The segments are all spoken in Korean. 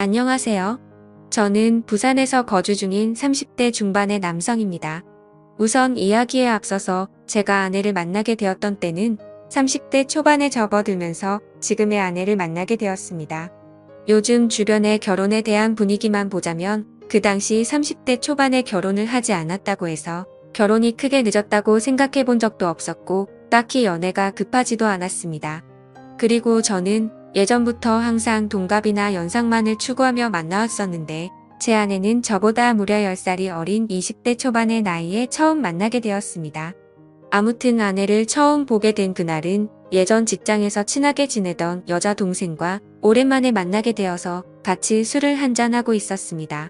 안녕하세요. 저는 부산에서 거주 중인 30대 중반의 남성입니다. 우선 이야기에 앞서서 제가 아내를 만나게 되었던 때는 30대 초반에 접어들면서 지금의 아내를 만나게 되었습니다. 요즘 주변의 결혼에 대한 분위기만 보자면 그 당시 30대 초반에 결혼을 하지 않았다고 해서 결혼이 크게 늦었다고 생각해 본 적도 없었고 딱히 연애가 급하지도 않았습니다. 그리고 저는 예전부터 항상 동갑이나 연상만을 추구하며 만나왔었는데 제 아내는 저보다 무려 10살이 어린 20대 초반의 나이에 처음 만나게 되었습니다. 아무튼 아내를 처음 보게 된 그날은 예전 직장에서 친하게 지내던 여자 동생과 오랜만에 만나게 되어서 같이 술을 한잔하고 있었습니다.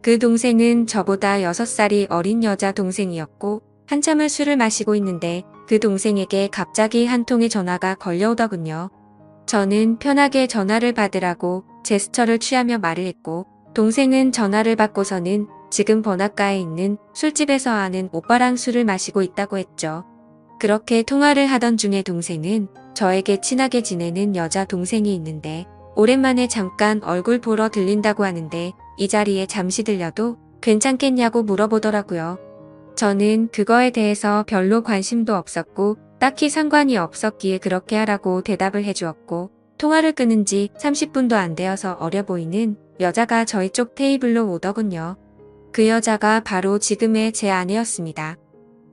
그 동생은 저보다 6살이 어린 여자 동생이었고 한참을 술을 마시고 있는데 그 동생에게 갑자기 한 통의 전화가 걸려오더군요. 저는 편하게 전화를 받으라고 제스처를 취하며 말을 했고 동생은 전화를 받고서는 지금 번화가에 있는 술집에서 아는 오빠랑 술을 마시고 있다고 했죠. 그렇게 통화를 하던 중에 동생은 저에게 친하게 지내는 여자 동생이 있는데 오랜만에 잠깐 얼굴 보러 들린다고 하는데 이 자리에 잠시 들려도 괜찮겠냐고 물어보더라고요. 저는 그거에 대해서 별로 관심도 없었고 딱히 상관이 없었기에 그렇게 하라고 대답을 해주었고 통화를 끊은 지 30분도 안 되어서 어려 보이는 여자가 저희 쪽 테이블로 오더군요. 그 여자가 바로 지금의 제 아내였습니다.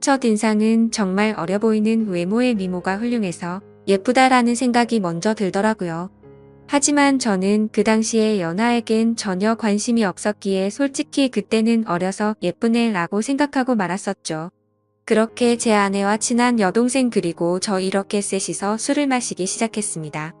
첫인상은 정말 어려 보이는 외모의 미모가 훌륭해서 예쁘다라는 생각이 먼저 들더라고요. 하지만 저는 그 당시에 연하에겐 전혀 관심이 없었기에 솔직히 그때는 어려서 예쁜 애라고 생각하고 말았었죠. 그렇게 제 아내와 친한 여동생 그리고 저 이렇게 셋이서 술을 마시기 시작했습니다.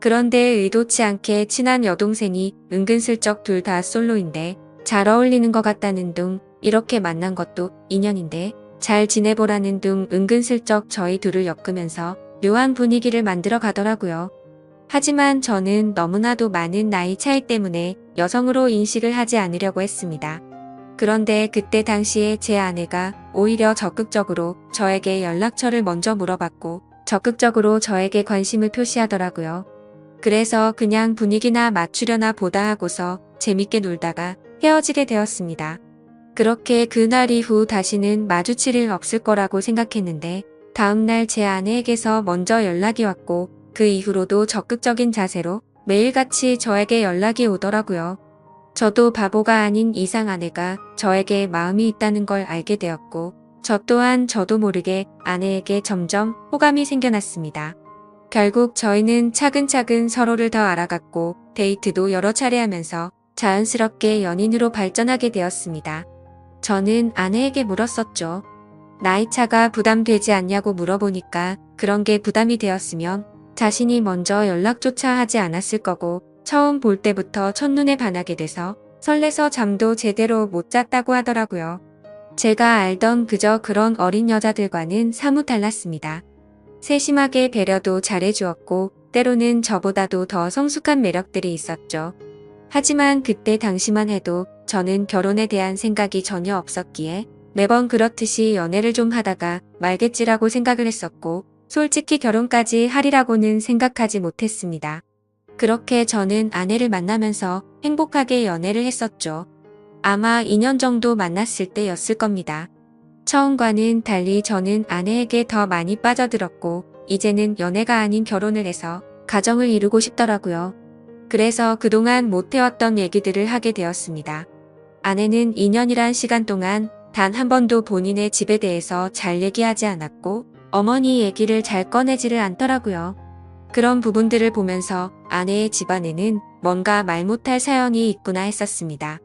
그런데 의도치 않게 친한 여동생이 은근슬쩍 둘 다 솔로인데 잘 어울리는 것 같다는 둥 이렇게 만난 것도 인연인데 잘 지내보라는 둥 은근슬쩍 저희 둘을 엮으면서 묘한 분위기를 만들어 가더라고요. 하지만 저는 너무나도 많은 나이 차이 때문에 여성으로 인식을 하지 않으려고 했습니다. 그런데 그때 당시에 제 아내가 오히려 적극적으로 저에게 연락처를 먼저 물어봤고 적극적으로 저에게 관심을 표시하더라고요. 그래서 그냥 분위기나 맞추려나 보다 하고서 재밌게 놀다가 헤어지게 되었습니다. 그렇게 그날 이후 다시는 마주칠 일 없을 거라고 생각했는데 다음날 제 아내에게서 먼저 연락이 왔고 그 이후로도 적극적인 자세로 매일같이 저에게 연락이 오더라고요. 저도 바보가 아닌 이상 아내가 저에게 마음이 있다는 걸 알게 되었고 저 또한 저도 모르게 아내에게 점점 호감이 생겨났습니다. 결국 저희는 차근차근 서로를 더 알아갔고 데이트도 여러 차례 하면서 자연스럽게 연인으로 발전하게 되었습니다. 저는 아내에게 물었었죠. 나이차가 부담되지 않냐고 물어보니까 그런 게 부담이 되었으면 자신이 먼저 연락조차 하지 않았을 거고 처음 볼 때부터 첫눈에 반하게 돼서 설레서 잠도 제대로 못 잤다고 하더라고요. 제가 알던 그저 그런 어린 여자들과는 사뭇 달랐습니다. 세심하게 배려도 잘해주었고 때로는 저보다도 더 성숙한 매력들이 있었죠. 하지만 그때 당시만 해도 저는 결혼에 대한 생각이 전혀 없었기에 매번 그렇듯이 연애를 좀 하다가 말겠지라고 생각을 했었고 솔직히 결혼까지 하리라고는 생각하지 못했습니다. 그렇게 저는 아내를 만나면서 행복하게 연애를 했었죠. 아마 2년 정도 만났을 때였을 겁니다. 처음과는 달리 저는 아내에게 더 많이 빠져들었고 이제는 연애가 아닌 결혼을 해서 가정을 이루고 싶더라고요. 그래서 그동안 못해왔던 얘기들을 하게 되었습니다. 아내는 2년이란 시간 동안 단 한 번도 본인의 집에 대해서 잘 얘기하지 않았고 어머니 얘기를 잘 꺼내지를 않더라고요. 그런 부분들을 보면서 아내의 집안에는 뭔가 말 못할 사연이 있구나 했었습니다.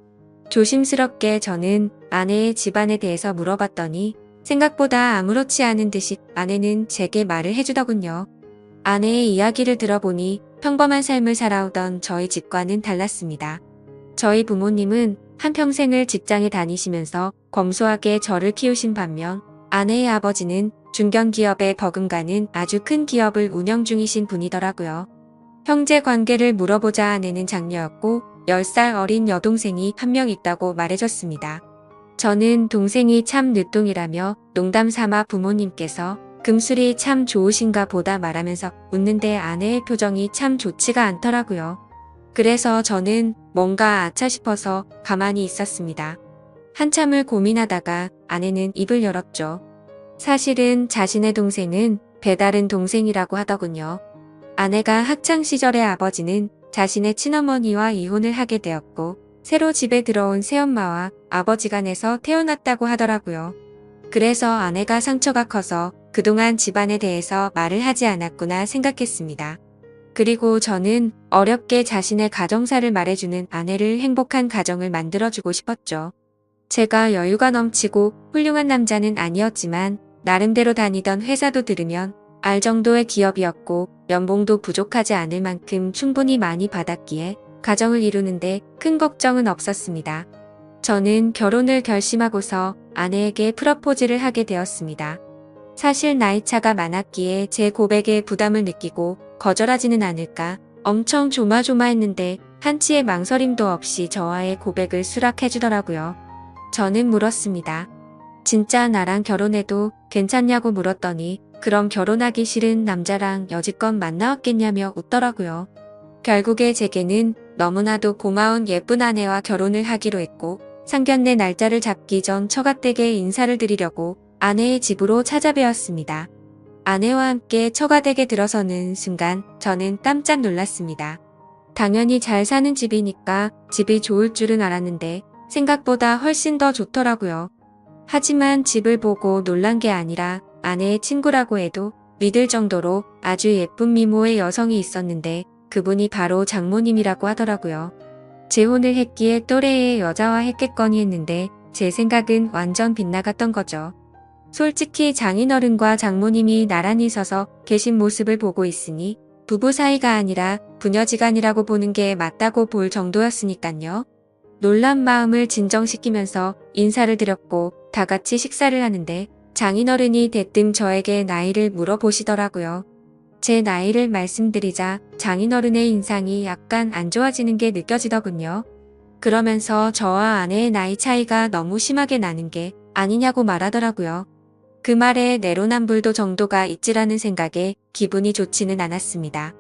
조심스럽게 저는 아내의 집안에 대해서 물어봤더니 생각보다 아무렇지 않은 듯이 아내는 제게 말을 해주더군요. 아내의 이야기를 들어보니 평범한 삶을 살아오던 저희 집과는 달랐습니다. 저희 부모님은 한평생을 직장에 다니시면서 검소하게 저를 키우신 반면 아내의 아버지는 중견기업에 버금가는 아주 큰 기업을 운영 중이신 분이더라고요. 형제 관계를 물어보자 아내는 장녀였고 10살 어린 여동생이 한 명 있다고 말해줬습니다. 저는 동생이 참 늦둥이라며 농담 삼아 부모님께서 금술이 참 좋으신가 보다 말하면서 웃는데 아내의 표정이 참 좋지가 않더라고요. 그래서 저는 뭔가 아차 싶어서 가만히 있었습니다. 한참을 고민하다가 아내는 입을 열었죠. 사실은 자신의 동생은 배다른 동생이라고 하더군요. 아내가 학창 시절의 아버지는 자신의 친어머니와 이혼을 하게 되었고 새로 집에 들어온 새엄마와 아버지 간에서 태어났다고 하더라고요. 그래서 아내가 상처가 커서 그동안 집안에 대해서 말을 하지 않았구나 생각했습니다. 그리고 저는 어렵게 자신의 가정사를 말해주는 아내를 행복한 가정을 만들어주고 싶었죠. 제가 여유가 넘치고 훌륭한 남자는 아니었지만 나름대로 다니던 회사도 들으면 알 정도의 기업이었고 연봉도 부족하지 않을 만큼 충분히 많이 받았기에 가정을 이루는데 큰 걱정은 없었습니다. 저는 결혼을 결심하고서 아내에게 프러포즈를 하게 되었습니다. 사실 나이차가 많았기에 제 고백에 부담을 느끼고 거절하지는 않을까 엄청 조마조마했는데 한치의 망설임도 없이 저와의 고백을 수락해주더라고요. 저는 물었습니다. 진짜 나랑 결혼해도 괜찮냐고 물었더니 그럼 결혼하기 싫은 남자랑 여지껏 만나왔겠냐며 웃더라고요. 결국에 제게는 너무나도 고마운 예쁜 아내와 결혼을 하기로 했고 상견례 날짜를 잡기 전 처가댁에 인사를 드리려고 아내의 집으로 찾아뵈었습니다. 아내와 함께 처가댁에 들어서는 순간 저는 깜짝 놀랐습니다. 당연히 잘 사는 집이니까 집이 좋을 줄은 알았는데 생각보다 훨씬 더 좋더라고요. 하지만 집을 보고 놀란 게 아니라 아내의 친구라고 해도 믿을 정도로 아주 예쁜 미모의 여성이 있었는데 그분이 바로 장모님이라고 하더라고요. 재혼을 했기에 또래의 여자와 했겠거니 했는데 제 생각은 완전 빗나갔던 거죠. 솔직히 장인어른과 장모님이 나란히 서서 계신 모습을 보고 있으니 부부 사이가 아니라 부녀지간이라고 보는 게 맞다고 볼 정도였으니깐요. 놀란 마음을 진정시키면서 인사를 드렸고 다 같이 식사를 하는데 장인어른이 대뜸 저에게 나이를 물어보시더라고요. 제 나이를 말씀드리자 장인어른의 인상이 약간 안 좋아지는 게 느껴지더군요. 그러면서 저와 아내의 나이 차이가 너무 심하게 나는 게 아니냐고 말하더라고요. 그 말에 내로남불도 정도가 있지라는 생각에 기분이 좋지는 않았습니다.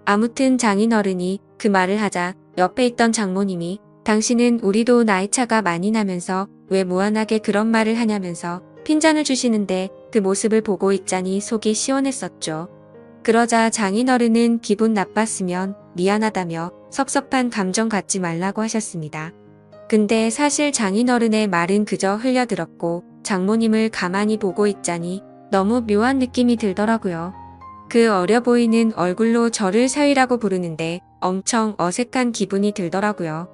아무튼 장인어른이 그 말을 하자 옆에 있던 장모님이 당신은 우리도 나이차가 많이 나면서 왜 무한하게 그런 말을 하냐면서 핀잔을 주시는데 그 모습을 보고 있자니 속이 시원했었죠. 그러자 장인어른은 기분 나빴으면 미안하다며 섭섭한 감정 갖지 말라고 하셨습니다. 근데 사실 장인어른의 말은 그저 흘려들었고 장모님을 가만히 보고 있자니 너무 묘한 느낌이 들더라고요. 그 어려 보이는 얼굴로 저를 사위라고 부르는데 엄청 어색한 기분이 들더라고요.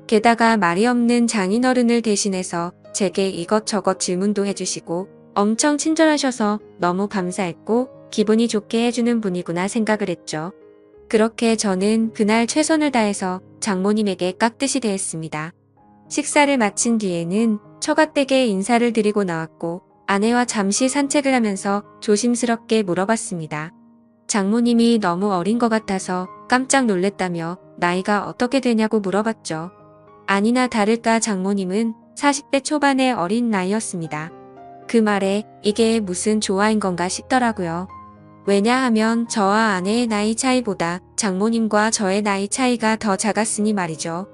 게다가 말이 없는 장인어른을 대신해서 제게 이것저것 질문도 해주시고 엄청 친절하셔서 너무 감사했고 기분이 좋게 해주는 분이구나 생각을 했죠. 그렇게 저는 그날 최선을 다해서 장모님에게 깍듯이 대했습니다. 식사를 마친 뒤에는 처가댁에 인사를 드리고 나왔고 아내와 잠시 산책을 하면서 조심스럽게 물어봤습니다. 장모님이 너무 어린 것 같아서 깜짝 놀랬다며 나이가 어떻게 되냐고 물어봤죠. 아니나 다를까 장모님은 40대 초반의 어린 나이였습니다. 그 말에 이게 무슨 조화인 건가 싶더라고요. 왜냐하면 저와 아내의 나이 차이보다 장모님과 저의 나이 차이가 더 작았으니 말이죠.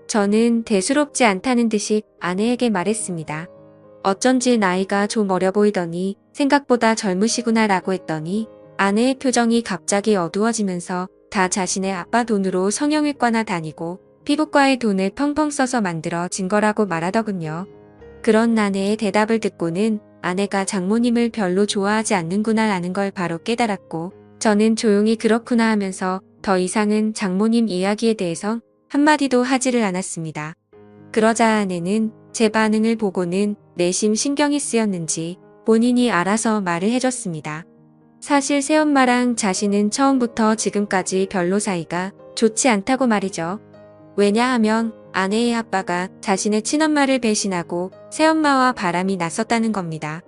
저는 대수롭지 않다는 듯이 아내에게 말했습니다. 어쩐지 나이가 좀 어려 보이더니 생각보다 젊으시구나 라고 했더니 아내의 표정이 갑자기 어두워지면서 다 자신의 아빠 돈으로 성형외과나 다니고 피부과에 돈을 펑펑 써서 만들어진 거라고 말하더군요. 그런 아내의 대답을 듣고는 아내가 장모님을 별로 좋아하지 않는구나 라는 걸 바로 깨달았고 저는 조용히 그렇구나 하면서 더 이상은 장모님 이야기에 대해서 한마디도 하지를 않았습니다. 그러자 아내는 제 반응을 보고는 내심 신경이 쓰였는지 본인이 알아서 말을 해줬습니다. 사실 새엄마랑 자신은 처음부터 지금까지 별로 사이가 좋지 않다고 말이죠. 왜냐하면 아내의 아빠가 자신의 친엄마를 배신하고 새엄마와 바람이 났었다는 겁니다.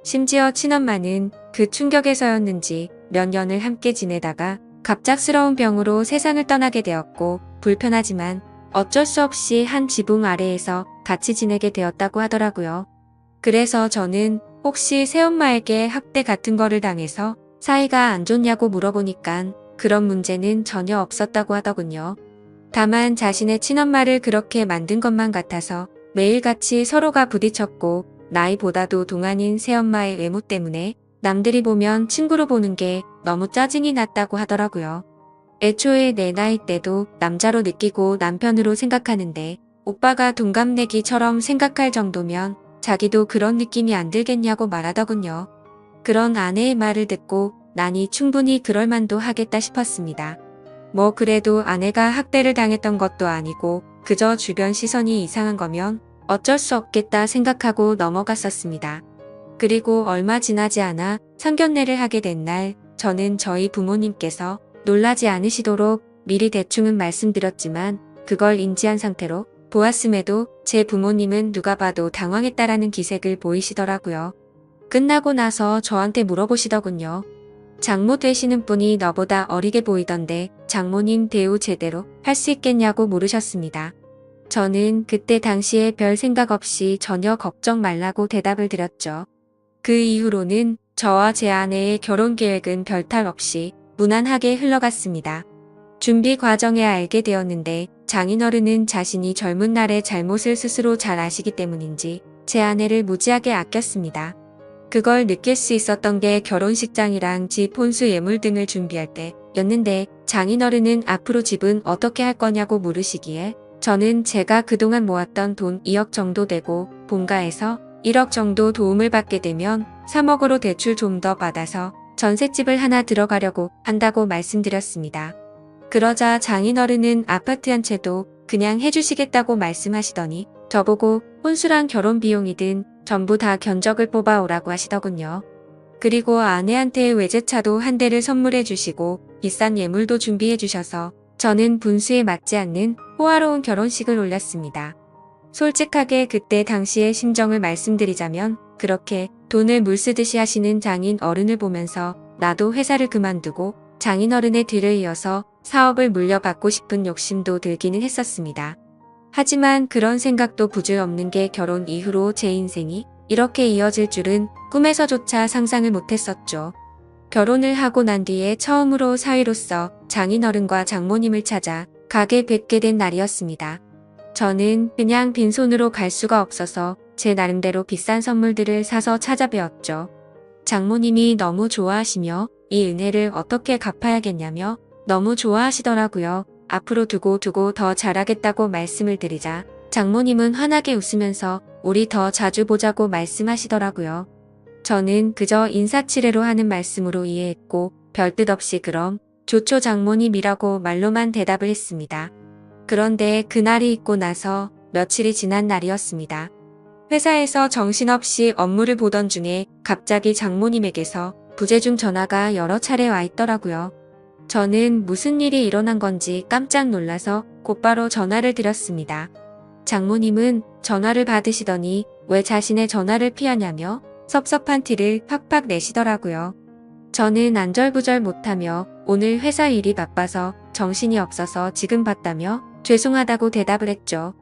심지어 친엄마는 그 충격에서였는지 몇 년을 함께 지내다가 갑작스러운 병으로 세상을 떠나게 되었고 불편하지만 어쩔 수 없이 한 지붕 아래에서 같이 지내게 되었다고 하더라고요. 그래서 저는 혹시 새엄마에게 학대 같은 거를 당해서 사이가 안 좋냐고 물어보니깐 그런 문제는 전혀 없었다고 하더군요. 다만 자신의 친엄마를 그렇게 만든 것만 같아서 매일같이 서로가 부딪혔고 나이보다도 동안인 새엄마의 외모 때문에 남들이 보면 친구로 보는 게 너무 짜증이 났다고 하더라고요. 애초에 내 나이 때도 남자로 느끼고 남편으로 생각하는데 오빠가 동갑내기처럼 생각할 정도면 자기도 그런 느낌이 안 들겠냐고 말하더군요. 그런 아내의 말을 듣고 나니 충분히 그럴 만도 하겠다 싶었습니다. 뭐 그래도 아내가 학대를 당했던 것도 아니고 그저 주변 시선이 이상한 거면 어쩔 수 없겠다 생각하고 넘어갔었습니다. 그리고 얼마 지나지 않아 상견례를 하게 된 날 저는 저희 부모님께서 놀라지 않으시도록 미리 대충은 말씀드렸지만 그걸 인지한 상태로 보았음에도 제 부모님은 누가 봐도 당황했다라는 기색을 보이시더라고요. 끝나고 나서 저한테 물어보시더군요. 장모 되시는 분이 너보다 어리게 보이던데 장모님 대우 제대로 할 수 있겠냐고 물으셨습니다. 저는 그때 당시에 별 생각 없이 전혀 걱정 말라고 대답을 드렸죠. 그 이후로는 저와 제 아내의 결혼 계획은 별탈 없이 무난하게 흘러갔습니다. 준비 과정에 알게 되었는데 장인어른은 자신이 젊은 날의 잘못을 스스로 잘 아시기 때문인지 제 아내를 무지하게 아꼈습니다. 그걸 느낄 수 있었던 게 결혼식장이랑 집 혼수 예물 등을 준비할 때였는데 장인어른은 앞으로 집은 어떻게 할 거냐고 물으시기에 저는 제가 그동안 모았던 돈 2억 정도 되고 본가에서 1억 정도 도움을 받게 되면 3억으로 대출 좀 더 받아서 전셋집을 하나 들어가려고 한다고 말씀드렸습니다. 그러자 장인어른은 아파트 한 채도 그냥 해주시겠다고 말씀하시더니 저보고 혼수랑 결혼 비용이든 전부 다 견적을 뽑아오라고 하시더군요. 그리고 아내한테 외제차도 한 대를 선물해 주시고 비싼 예물도 준비해 주셔서 저는 분수에 맞지 않는 호화로운 결혼식을 올렸습니다. 솔직하게 그때 당시의 심정을 말씀드리자면 그렇게 돈을 물쓰듯이 하시는 장인 어른을 보면서 나도 회사를 그만두고 장인 어른의 뒤를 이어서 사업을 물려받고 싶은 욕심도 들기는 했었습니다. 하지만 그런 생각도 부질없는 게 결혼 이후로 제 인생이 이렇게 이어질 줄은 꿈에서조차 상상을 못했었죠. 결혼을 하고 난 뒤에 처음으로 사위로서 장인어른과 장모님을 찾아 가게 뵙게 된 날이었습니다. 저는 그냥 빈손으로 갈 수가 없어서 제 나름대로 비싼 선물들을 사서 찾아뵈었죠. 장모님이 너무 좋아하시며 이 은혜를 어떻게 갚아야겠냐며 너무 좋아하시더라고요. 앞으로 두고 더 잘하겠다고 말씀을 드리자 장모님은 환하게 웃으면서 우리 더 자주 보자고 말씀하시더라고요. 저는 그저 인사치레로 하는 말씀으로 이해했고 별뜻 없이 그럼 좋죠 장모님이라고 말로만 대답을 했습니다. 그런데 그날이 있고 나서 며칠이 지난 날이었습니다. 회사에서 정신없이 업무를 보던 중에 갑자기 장모님에게서 부재중 전화가 여러 차례 와 있더라고요. 저는 무슨 일이 일어난 건지 깜짝 놀라서 곧바로 전화를 드렸습니다. 장모님은 전화를 받으시더니 왜 자신의 전화를 피하냐며 섭섭한 티를 팍팍 내시더라고요. 저는 안절부절 못하며 오늘 회사 일이 바빠서 정신이 없어서 지금 봤다며 죄송하다고 대답을 했죠.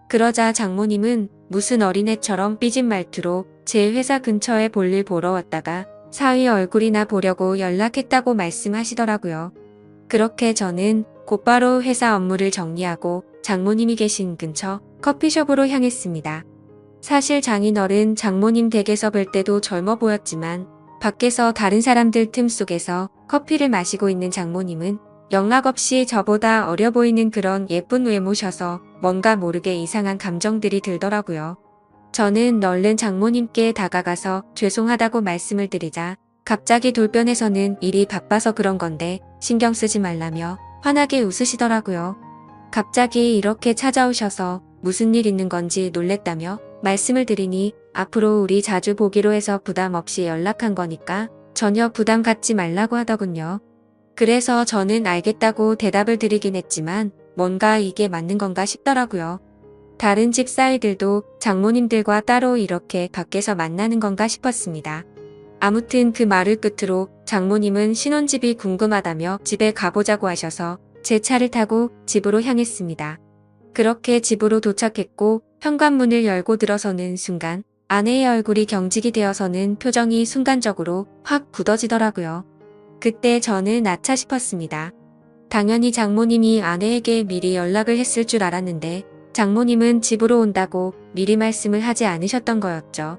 그러자 장모님은 무슨 어린애처럼 삐진 말투로 제 회사 근처에 볼일 보러 왔다가 사위 얼굴이나 보려고 연락했다고 말씀하시더라고요. 그렇게 저는 곧바로 회사 업무를 정리하고 장모님이 계신 근처 커피숍으로 향했습니다. 사실 장인어른 장모님 댁에서 뵐 때도 젊어 보였지만 밖에서 다른 사람들 틈 속에서 커피를 마시고 있는 장모님은 영락없이 저보다 어려 보이는 그런 예쁜 외모셔서 뭔가 모르게 이상한 감정들이 들더라고요. 저는 얼른 장모님께 다가가서 죄송하다고 말씀을 드리자 갑자기 돌변해서는 일이 바빠서 그런 건데 신경 쓰지 말라며 환하게 웃으시더라고요. 갑자기 이렇게 찾아오셔서 무슨 일 있는 건지 놀랬다며 말씀을 드리니 앞으로 우리 자주 보기로 해서 부담 없이 연락한 거니까 전혀 부담 갖지 말라고 하더군요. 그래서 저는 알겠다고 대답을 드리긴 했지만 뭔가 이게 맞는 건가 싶더라고요. 다른 집 사이들도 장모님들과 따로 이렇게 밖에서 만나는 건가 싶었습니다. 아무튼 그 말을 끝으로 장모님은 신혼집이 궁금하다며 집에 가보자고 하셔서 제 차를 타고 집으로 향했습니다. 그렇게 집으로 도착했고 현관문을 열고 들어서는 순간 아내의 얼굴이 경직이 되어서는 표정이 순간적으로 확 굳어지더라고요. 그때 저는 아차 싶었습니다. 당연히 장모님이 아내에게 미리 연락을 했을 줄 알았는데 장모님은 집으로 온다고 미리 말씀을 하지 않으셨던 거였죠.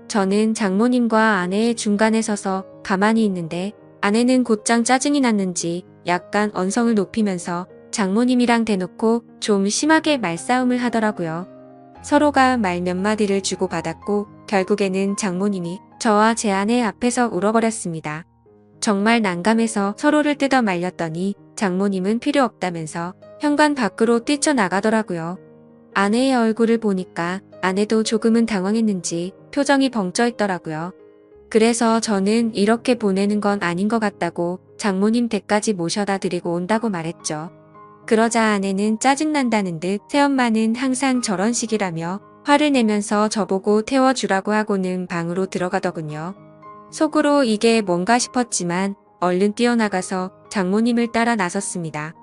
저는 장모님과 아내의 중간에 서서 가만히 있는데 아내는 곧장 짜증이 났는지 약간 언성을 높이면서 장모님이랑 대놓고 좀 심하게 말싸움을 하더라고요. 서로가 말 몇 마디를 주고받았고 결국에는 장모님이 저와 제 아내 앞에서 울어버렸습니다. 정말 난감해서 서로를 뜯어 말렸더니 장모님은 필요 없다면서 현관 밖으로 뛰쳐나가더라고요. 아내의 얼굴을 보니까 아내도 조금은 당황했는지 표정이 벙쪄 있더라고요. 그래서 저는 이렇게 보내는 건 아닌 것 같다고 장모님 댁까지 모셔다 드리고 온다고 말했죠. 그러자 아내는 짜증난다는 듯 새엄마는 항상 저런 식이라며 화를 내면서 저보고 태워주라고 하고는 방으로 들어가더군요. 속으로 이게 뭔가 싶었지만 얼른 뛰어나가서 장모님을 따라 나섰습니다.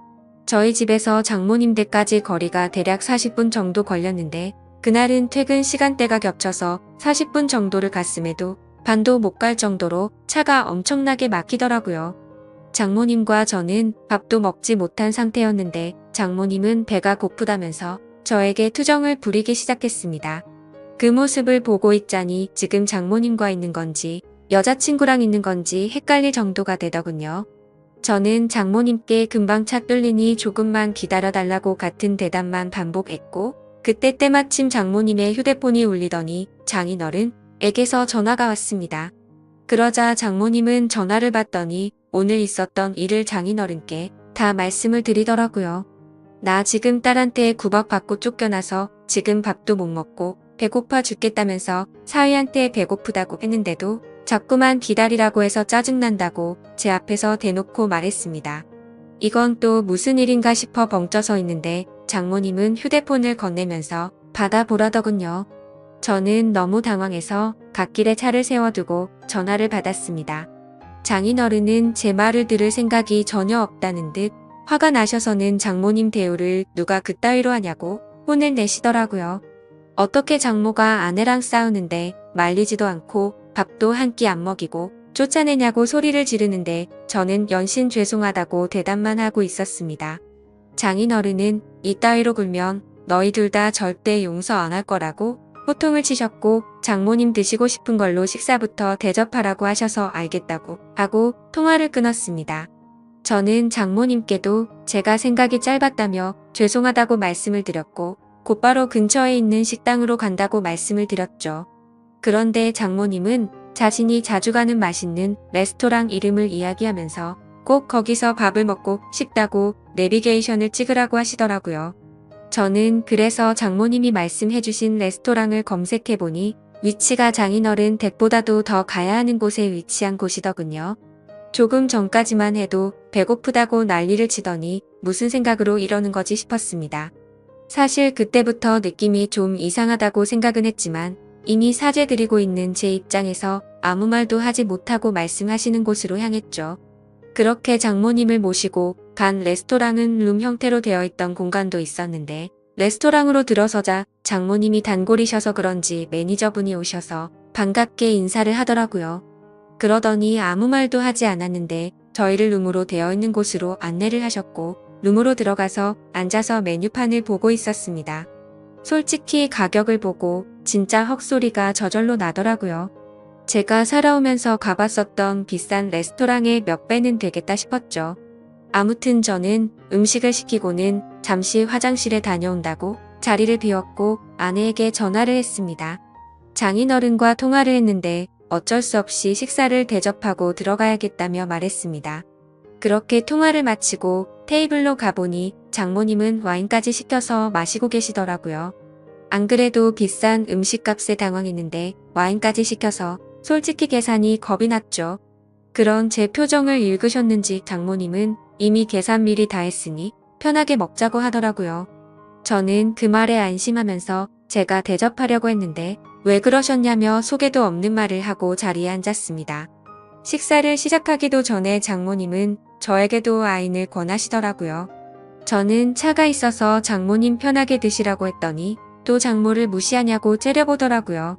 저희 집에서 장모님 댁까지 거리가 대략 40분 정도 걸렸는데 그날은 퇴근 시간대가 겹쳐서 40분 정도를 갔음에도 반도 못 갈 정도로 차가 엄청나게 막히더라고요. 장모님과 저는 밥도 먹지 못한 상태였는데 장모님은 배가 고프다면서 저에게 투정을 부리기 시작했습니다. 그 모습을 보고 있자니 지금 장모님과 있는 건지 여자친구랑 있는 건지 헷갈릴 정도가 되더군요. 저는 장모님께 금방 차 뚫리니 조금만 기다려달라고 같은 대답만 반복했고 그때 때마침 장모님의 휴대폰이 울리더니 장인어른에게서 전화가 왔습니다. 그러자 장모님은 전화를 받더니 오늘 있었던 일을 장인어른께 다 말씀을 드리더라고요. 나 지금 딸한테 구박받고 쫓겨나서 지금 밥도 못 먹고 배고파 죽겠다면서 사위한테 배고프다고 했는데도 자꾸만 기다리라고 해서 짜증난다고 제 앞에서 대놓고 말했습니다. 이건 또 무슨 일인가 싶어 벙쪄서 있는데 장모님은 휴대폰을 건네면서 받아보라더군요. 저는 너무 당황해서 갓길에 차를 세워두고 전화를 받았습니다. 장인어른은 제 말을 들을 생각이 전혀 없다는 듯 화가 나셔서는 장모님 대우를 누가 그따위로 하냐고 혼을 내시더라고요. 어떻게 장모가 아내랑 싸우는데 말리지도 않고 밥도 한 끼 안 먹이고 쫓아내냐고 소리를 지르는데 저는 연신 죄송하다고 대답만 하고 있었습니다. 장인어른은 이따위로 굴면 너희 둘 다 절대 용서 안 할 거라고 호통을 치셨고 장모님 드시고 싶은 걸로 식사부터 대접하라고 하셔서 알겠다고 하고 통화를 끊었습니다. 저는 장모님께도 제가 생각이 짧았다며 죄송하다고 말씀을 드렸고 곧바로 근처에 있는 식당으로 간다고 말씀을 드렸죠. 그런데 장모님은 자신이 자주 가는 맛있는 레스토랑 이름을 이야기하면서 꼭 거기서 밥을 먹고 싶다고 내비게이션을 찍으라고 하시더라고요. 저는 그래서 장모님이 말씀해주신 레스토랑을 검색해보니 위치가 장인어른 댁보다도 더 가야 하는 곳에 위치한 곳이더군요. 조금 전까지만 해도 배고프다고 난리를 치더니 무슨 생각으로 이러는 거지 싶었습니다. 사실 그때부터 느낌이 좀 이상하다고 생각은 했지만 이미 사죄드리고 있는 제 입장에서 아무 말도 하지 못하고 말씀하시는 곳으로 향했죠. 그렇게 장모님을 모시고 간 레스토랑은 룸 형태로 되어 있던 공간도 있었는데 레스토랑으로 들어서자 장모님이 단골이셔서 그런지 매니저분이 오셔서 반갑게 인사를 하더라고요. 그러더니 아무 말도 하지 않았는데 저희를 룸으로 되어 있는 곳으로 안내를 하셨고 룸으로 들어가서 앉아서 메뉴판을 보고 있었습니다. 솔직히 가격을 보고 진짜 헉소리가 저절로 나더라고요. 제가 살아오면서 가봤었던 비싼 레스토랑의 몇 배는 되겠다 싶었죠. 아무튼 저는 음식을 시키고는 잠시 화장실에 다녀온다고 자리를 비웠고 아내에게 전화를 했습니다. 장인어른과 통화를 했는데 어쩔 수 없이 식사를 대접하고 들어가야겠다며 말했습니다. 그렇게 통화를 마치고 테이블로 가보니 장모님은 와인까지 시켜서 마시고 계시더라고요. 안 그래도 비싼 음식값에 당황했는데 와인까지 시켜서 솔직히 계산이 겁이 났죠. 그런 제 표정을 읽으셨는지 장모님은 이미 계산 미리 다 했으니 편하게 먹자고 하더라고요. 저는 그 말에 안심하면서 제가 대접하려고 했는데 왜 그러셨냐며 속에도 없는 말을 하고 자리에 앉았습니다. 식사를 시작하기도 전에 장모님은 저에게도 와인을 권하시더라고요. 저는 차가 있어서 장모님 편하게 드시라고 했더니 또 장모를 무시하냐고 째려보더라고요.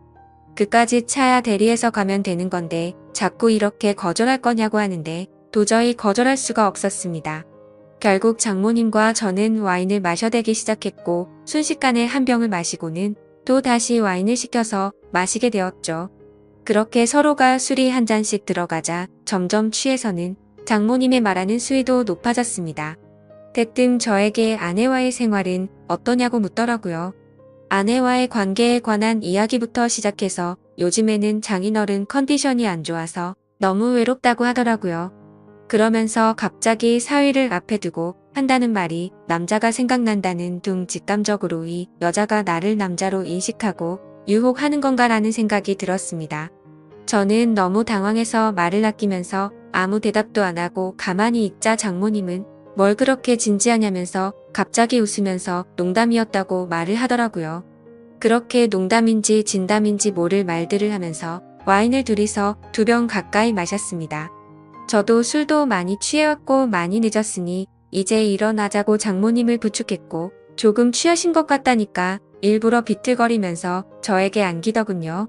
그까짓 차야 대리해서 가면 되는 건데 자꾸 이렇게 거절할 거냐고 하는데 도저히 거절할 수가 없었습니다. 결국 장모님과 저는 와인을 마셔대기 시작했고 순식간에 한 병을 마시고는 또 다시 와인을 시켜서 마시게 되었죠. 그렇게 서로가 술이 한 잔씩 들어가자 점점 취해서는 장모님의 말하는 수위도 높아졌습니다. 대뜸 저에게 아내와의 생활은 어떠냐고 묻더라고요. 아내와의 관계에 관한 이야기부터 시작해서 요즘에는 장인어른 컨디션이 안 좋아서 너무 외롭다고 하더라고요. 그러면서 갑자기 사위를 앞에 두고 한다는 말이 남자가 생각난다는 둥 직감적으로 이 여자가 나를 남자로 인식하고 유혹하는 건가라는 생각이 들었습니다. 저는 너무 당황해서 말을 아끼면서 아무 대답도 안 하고 가만히 있자 장모님은 뭘 그렇게 진지하냐면서 갑자기 웃으면서 농담이었다고 말을 하더라고요. 그렇게 농담인지 진담인지 모를 말들을 하면서 와인을 둘이서 2병 가까이 마셨습니다. 저도 술도 많이 취해왔고 많이 늦었으니 이제 일어나자고 장모님을 부축했고 조금 취하신 것 같다니까 일부러 비틀거리면서 저에게 안기더군요.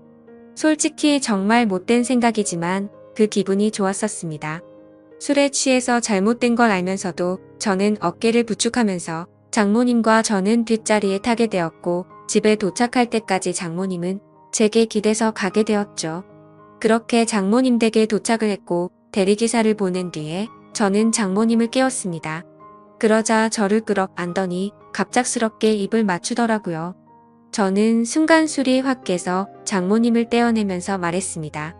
솔직히 정말 못된 생각이지만 그 기분이 좋았었습니다. 술에 취해서 잘못된 걸 알면서도 저는 어깨를 부축하면서 장모님과 저는 뒷자리에 타게 되었고 집에 도착할 때까지 장모님은 제게 기대서 가게 되었죠. 그렇게 장모님 댁에 도착을 했고 대리기사를 보낸 뒤에 저는 장모님을 깨웠습니다. 그러자 저를 끌어 안더니 갑작스럽게 입을 맞추더라고요. 저는 순간 술이 확 깨서 장모님을 떼어내면서 말했습니다.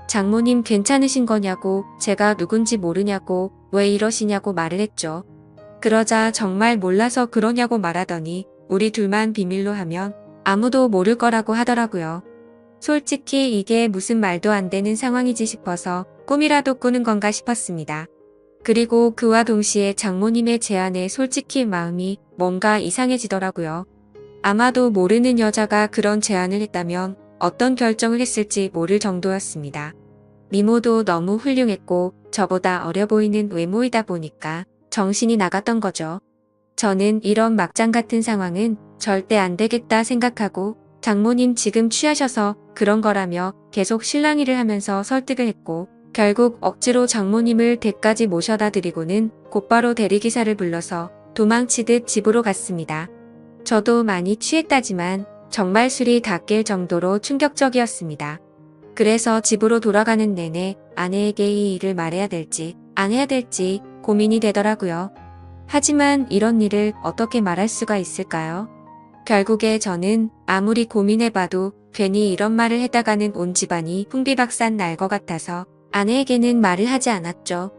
장모님 괜찮으신 거냐고, 제가 누군지 모르냐고, 왜 이러시냐고 말을 했죠. 그러자 정말 몰라서 그러냐고 말하더니 우리 둘만 비밀로 하면 아무도 모를 거라고 하더라고요. 솔직히 이게 무슨 말도 안 되는 상황이지 싶어서 꿈이라도 꾸는 건가 싶었습니다. 그리고 그와 동시에 장모님의 제안에 솔직히 마음이 뭔가 이상해지더라고요. 아마도 모르는 여자가 그런 제안을 했다면 어떤 결정을 했을지 모를 정도였습니다. 미모도 너무 훌륭했고 저보다 어려 보이는 외모이다 보니까 정신이 나갔던 거죠. 저는 이런 막장 같은 상황은 절대 안 되겠다 생각하고 장모님 지금 취하셔서 그런 거라며 계속 실랑이를 하면서 설득을 했고 결국 억지로 장모님을 댁까지 모셔다 드리고는 곧바로 대리기사를 불러서 도망치듯 집으로 갔습니다. 저도 많이 취했다지만 정말 술이 다 깰 정도로 충격적이었습니다. 그래서 집으로 돌아가는 내내 아내에게 이 일을 말해야 될지 안 해야 될지 고민이 되더라고요. 하지만 이런 일을 어떻게 말할 수가 있을까요? 결국에 저는 아무리 고민해봐도 괜히 이런 말을 했다가는 온 집안이 풍비박산 날 것 같아서 아내에게는 말을 하지 않았죠.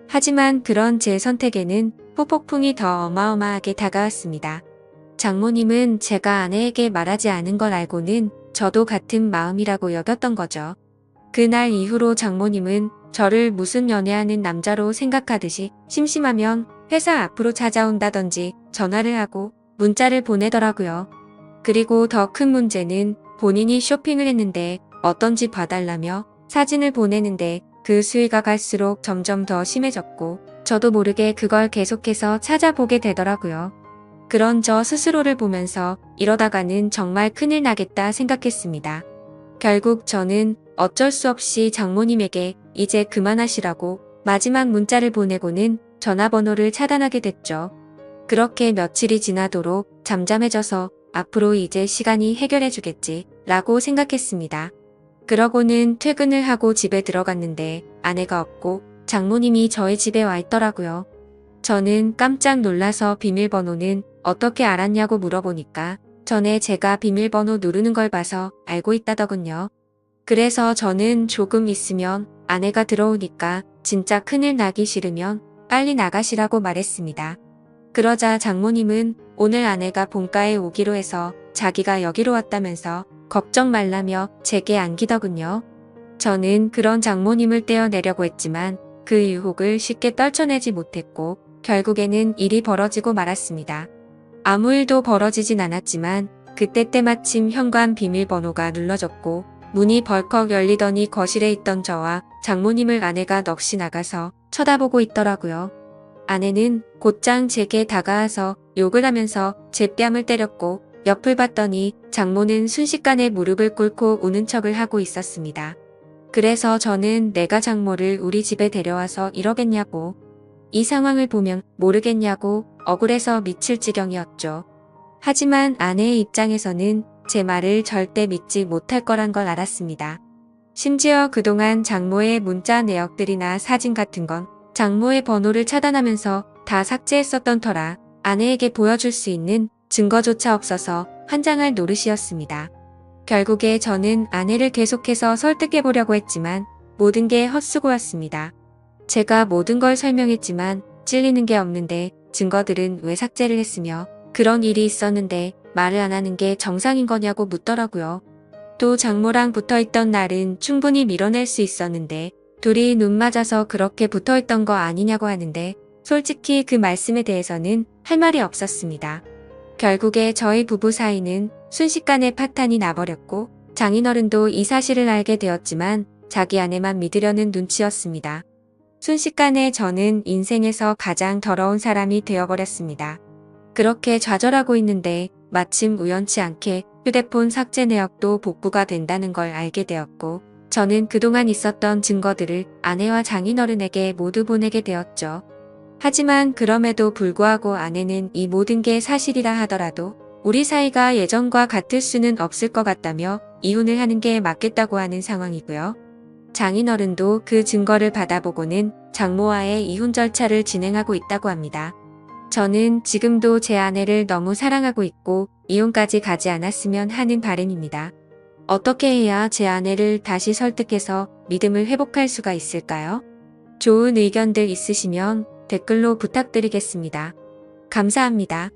하지만 그런 제 선택에는 후폭풍이 더 어마어마하게 다가왔습니다. 장모님은 제가 아내에게 말하지 않은 걸 알고는 저도 같은 마음이라고 여겼던 거죠. 그날 이후로 장모님은 저를 무슨 연애하는 남자로 생각하듯이 심심하면 회사 앞으로 찾아온다든지 전화를 하고 문자를 보내더라고요. 그리고 더 큰 문제는 본인이 쇼핑을 했는데 어떤 집 봐달라며 사진을 보내는데 그 수위가 갈수록 점점 더 심해졌고 저도 모르게 그걸 계속해서 찾아보게 되더라고요. 그런 저 스스로를 보면서 이러다가는 정말 큰일 나겠다 생각했습니다. 결국 저는 어쩔 수 없이 장모님에게 이제 그만하시라고 마지막 문자를 보내고는 전화번호를 차단하게 됐죠. 그렇게 며칠이 지나도록 잠잠해져서 앞으로 이제 시간이 해결해주겠지 라고 생각했습니다. 그러고는 퇴근을 하고 집에 들어갔는데 아내가 없고 장모님이 저희 집에 와 있더라고요. 저는 깜짝 놀라서 비밀번호는 어떻게 알았냐고 물어보니까 전에 제가 비밀번호 누르는 걸 봐서 알고 있다더군요. 그래서 저는 조금 있으면 아내가 들어오니까 진짜 큰일 나기 싫으면 빨리 나가시라고 말했습니다. 그러자 장모님은 오늘 아내가 본가에 오기로 해서 자기가 여기로 왔다면서 걱정 말라며 제게 안기더군요. 저는 그런 장모님을 떼어내려고 했지만 그 유혹을 쉽게 떨쳐내지 못했고 결국에는 일이 벌어지고 말았습니다. 아무 일도 벌어지진 않았지만 그때 때마침 현관 비밀번호가 눌러졌고 문이 벌컥 열리더니 거실에 있던 저와 장모님을 아내가 넋이 나가서 쳐다보고 있더라고요. 아내는 곧장 제게 다가와서 욕을 하면서 제 뺨을 때렸고 옆을 봤더니 장모는 순식간에 무릎을 꿇고 우는 척을 하고 있었습니다. 그래서 저는 내가 장모를 우리 집에 데려와서 이러겠냐고 이 상황을 보면 모르겠냐고 억울해서 미칠 지경이었죠. 하지만 아내의 입장에서는 제 말을 절대 믿지 못할 거란 걸 알았습니다. 심지어 그동안 장모의 문자 내역들이나 사진 같은 건 장모의 번호를 차단하면서 다 삭제했었던 터라 아내에게 보여줄 수 있는 증거조차 없어서 환장할 노릇이었습니다. 결국에 저는 아내를 계속해서 설득해보려고 했지만 모든 게 헛수고였습니다. 제가 모든 걸 설명했지만 찔리는 게 없는데 증거들은 왜 삭제를 했으며 그런 일이 있었는데 말을 안 하는 게 정상인 거냐고 묻더라고요. 또 장모랑 붙어있던 날은 충분히 밀어낼 수 있었는데 둘이 눈 맞아서 그렇게 붙어있던 거 아니냐고 하는데 솔직히 그 말씀에 대해서는 할 말이 없었습니다. 결국에 저희 부부 사이는 순식간에 파탄이 나버렸고 장인어른도 이 사실을 알게 되었지만 자기 아내만 믿으려는 눈치였습니다. 순식간에 저는 인생에서 가장 더러운 사람이 되어버렸습니다. 그렇게 좌절하고 있는데 마침 우연치 않게 휴대폰 삭제 내역도 복구가 된다는 걸 알게 되었고 저는 그동안 있었던 증거들을 아내와 장인어른에게 모두 보내게 되었죠. 하지만 그럼에도 불구하고 아내는 이 모든 게 사실이라 하더라도 우리 사이가 예전과 같을 수는 없을 것 같다며 이혼을 하는 게 맞겠다고 하는 상황이고요. 장인어른도 그 증거를 받아보고는 장모와의 이혼 절차를 진행하고 있다고 합니다. 저는 지금도 제 아내를 너무 사랑하고 있고 이혼까지 가지 않았으면 하는 바람입니다. 어떻게 해야 제 아내를 다시 설득해서 믿음을 회복할 수가 있을까요? 좋은 의견들 있으시면 댓글로 부탁드리겠습니다. 감사합니다.